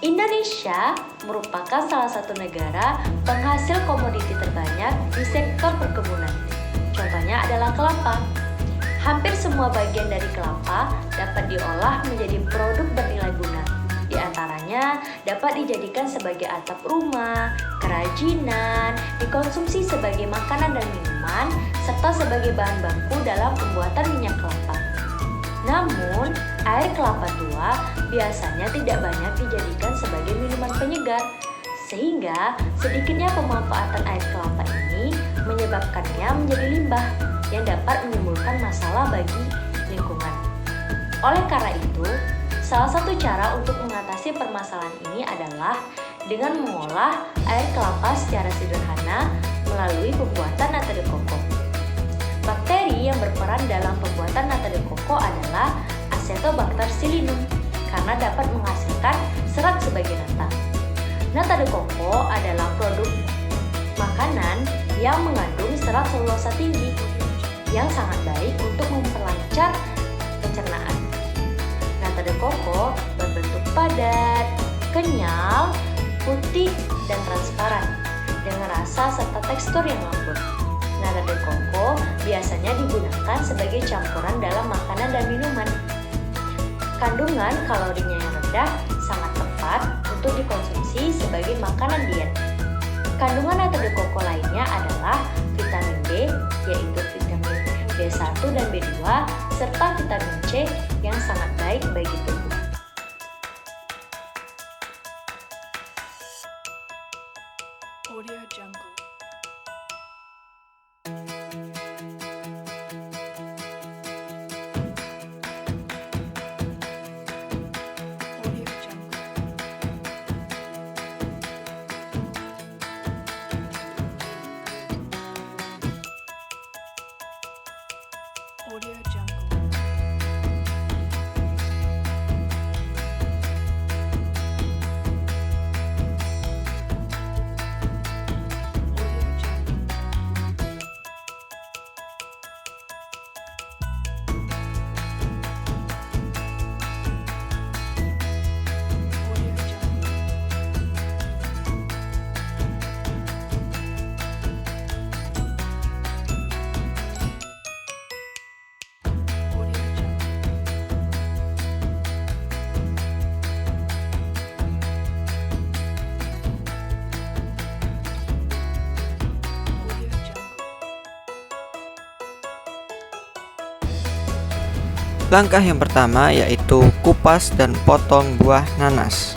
Indonesia merupakan salah satu negara penghasil komoditi terbanyak di sektor perkebunan. Contohnya adalah kelapa. Hampir semua bagian dari kelapa dapat diolah menjadi produk bernilai guna. Di antaranya dapat dijadikan sebagai atap rumah, kerajinan, dikonsumsi sebagai makanan dan minuman, serta sebagai bahan baku dalam pembuatan minyak kelapa. Namun, air kelapa tua biasanya tidak banyak dijadikan sebagai minuman penyegar, sehingga sedikitnya pemanfaatan air kelapa ini menyebabkannya menjadi limbah yang dapat menimbulkan masalah bagi lingkungan. Oleh karena itu, salah satu cara untuk mengatasi permasalahan ini adalah dengan mengolah air kelapa secara sederhana melalui pembuatan nata de coco. Bakteri yang berperan dalam pembuatan nata de coco adalah Acetobacter psyllinum karena dapat menghasilkan serat sebagai nata. Nata de coco adalah produk makanan yang mengandung serat selulosa tinggi yang sangat baik untuk memperlancar pencernaan. Nata de coco berbentuk padat, kenyal, putih, dan transparan dengan rasa serta tekstur yang lembut. Nata de coco biasanya digunakan sebagai campuran dalam makanan dan minuman. Kandungan kalorinya yang rendah sangat tepat untuk dikonsumsi sebagai makanan diet. Kandungan nata de coco lainnya adalah vitamin D, yaitu vitamin B1 dan B2, serta vitamin C yang sangat baik bagi tubuh. Audio Jungle. Audio Jungle. Langkah yang pertama yaitu kupas dan potong buah nanas.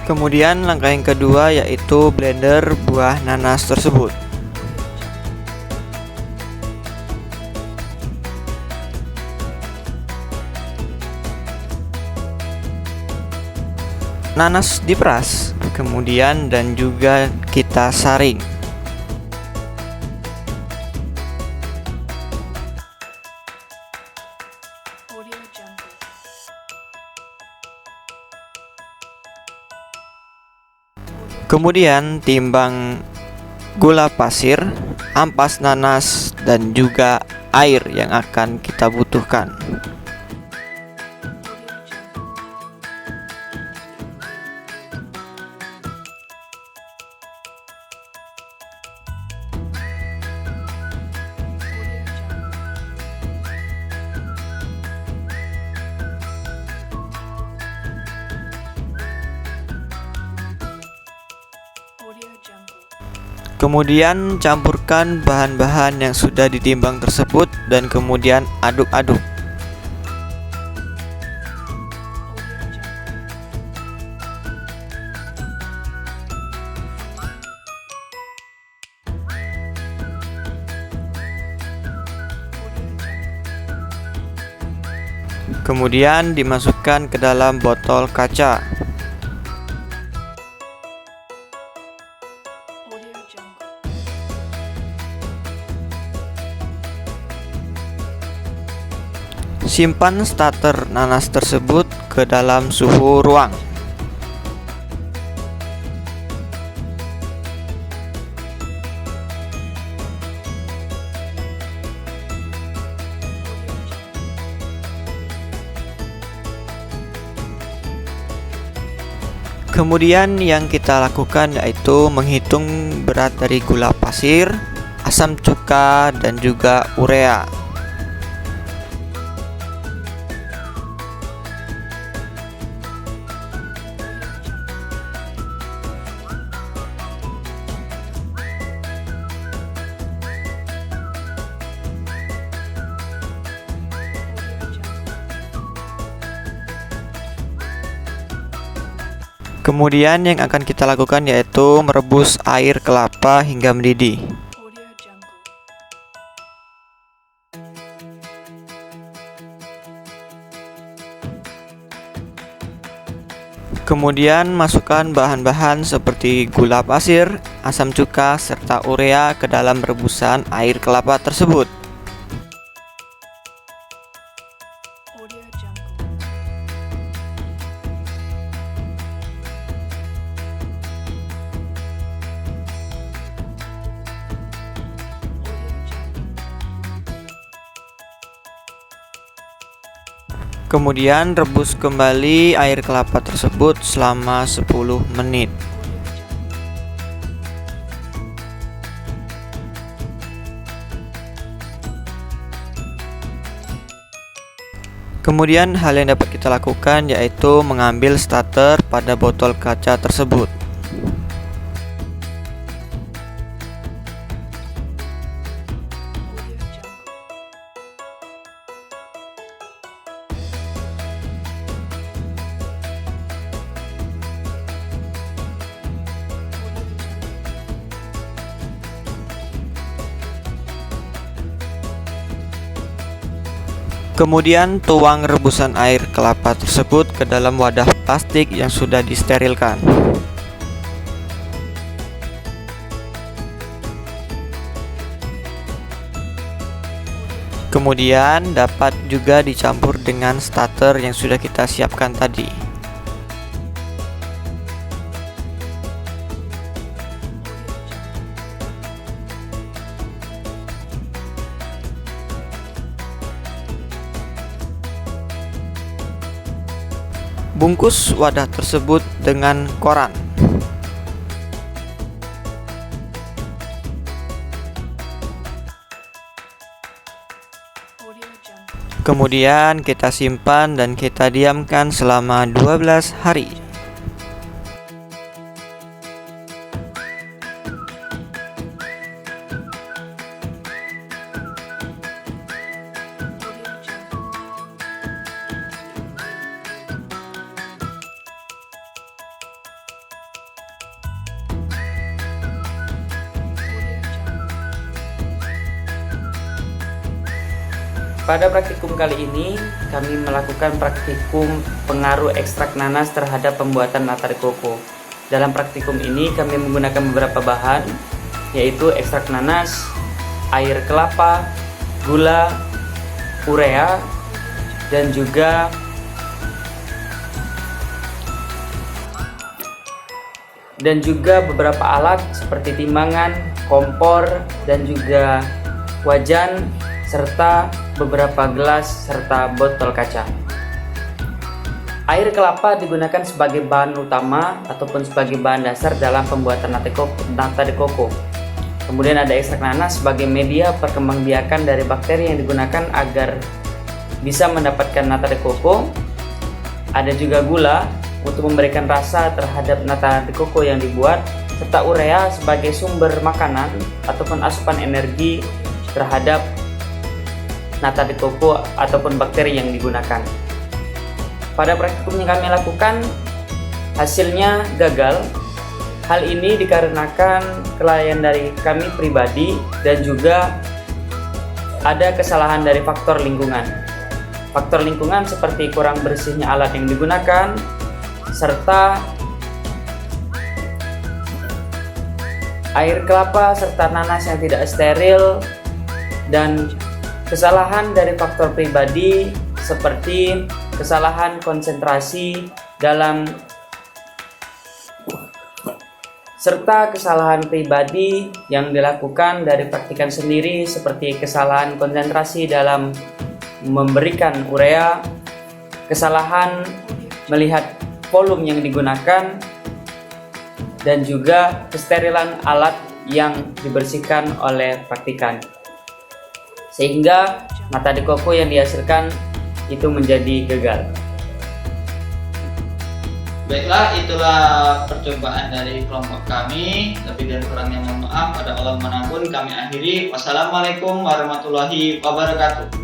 Kemudian langkah yang kedua yaitu blender buah nanas tersebut. Nanas diperas, kemudian dan juga kita saring. Audio Jungle. Kemudian timbang gula pasir, ampas nanas, dan juga air yang akan kita butuhkan. Kemudian campurkan bahan-bahan yang sudah ditimbang tersebut dan kemudian aduk-aduk. Kemudian dimasukkan ke dalam botol kaca. Audio Jungle. Simpan starter nanas tersebut ke dalam suhu ruang. Kemudian yang kita lakukan yaitu menghitung berat dari gula pasir, asam cuka, dan juga urea. Kemudian yang akan kita lakukan yaitu merebus air kelapa hingga mendidih. Audio Jungle. Kemudian masukkan bahan-bahan seperti gula pasir, asam cuka, serta urea ke dalam rebusan air kelapa tersebut. Audio Jungle. Kemudian rebus kembali air kelapa tersebut selama 10 menit. Kemudian hal yang dapat kita lakukan yaitu mengambil starter pada botol kaca tersebut. Audio Jungle. Kemudian tuang rebusan air kelapa tersebut ke dalam wadah plastik yang sudah disterilkan. Kemudian dapat juga dicampur dengan starter yang sudah kita siapkan tadi. Bungkus wadah tersebut dengan koran. Audio Jungle. Kemudian kita simpan dan kita diamkan selama 12 hari. Audio Jungle. Audio Jungle. Pada praktikum kali ini, kami melakukan praktikum pengaruh ekstrak nanas terhadap pembuatan nata de coco. Dalam praktikum ini, kami menggunakan beberapa bahan, yaitu ekstrak nanas, air kelapa, gula, urea, dan juga beberapa alat seperti timbangan, kompor, dan juga wajan, serta beberapa gelas serta botol kaca. Air kelapa digunakan sebagai bahan utama ataupun sebagai bahan dasar dalam pembuatan nata de coco. Kemudian ada ekstrak nanas sebagai media perkembangbiakan dari bakteri yang digunakan agar bisa mendapatkan nata de coco. Ada juga gula untuk memberikan rasa terhadap nata de coco yang dibuat, serta urea sebagai sumber makanan ataupun asupan energi terhadap nata de coco ataupun bakteri yang digunakan. Pada praktikum yang kami lakukan, hasilnya gagal. Hal ini dikarenakan kelalaian dari kami pribadi dan juga ada kesalahan dari faktor lingkungan. Faktor lingkungan seperti kurang bersihnya alat yang digunakan, serta air kelapa serta nanas yang tidak steril, dan kesalahan dari faktor pribadi seperti kesalahan konsentrasi dalam serta kesalahan pribadi yang dilakukan dari praktikan sendiri seperti kesalahan konsentrasi dalam memberikan urea, kesalahan melihat volume yang digunakan, dan juga kesterilan alat yang dibersihkan oleh praktikan. Sehingga mata dekoko yang dihasilkan itu menjadi gagal. Baiklah, itulah percobaan dari kelompok kami. Lebih dan kurangnya mohon maaf. Pada Allah manapun kami akhiri. Wassalamualaikum warahmatullahi wabarakatuh.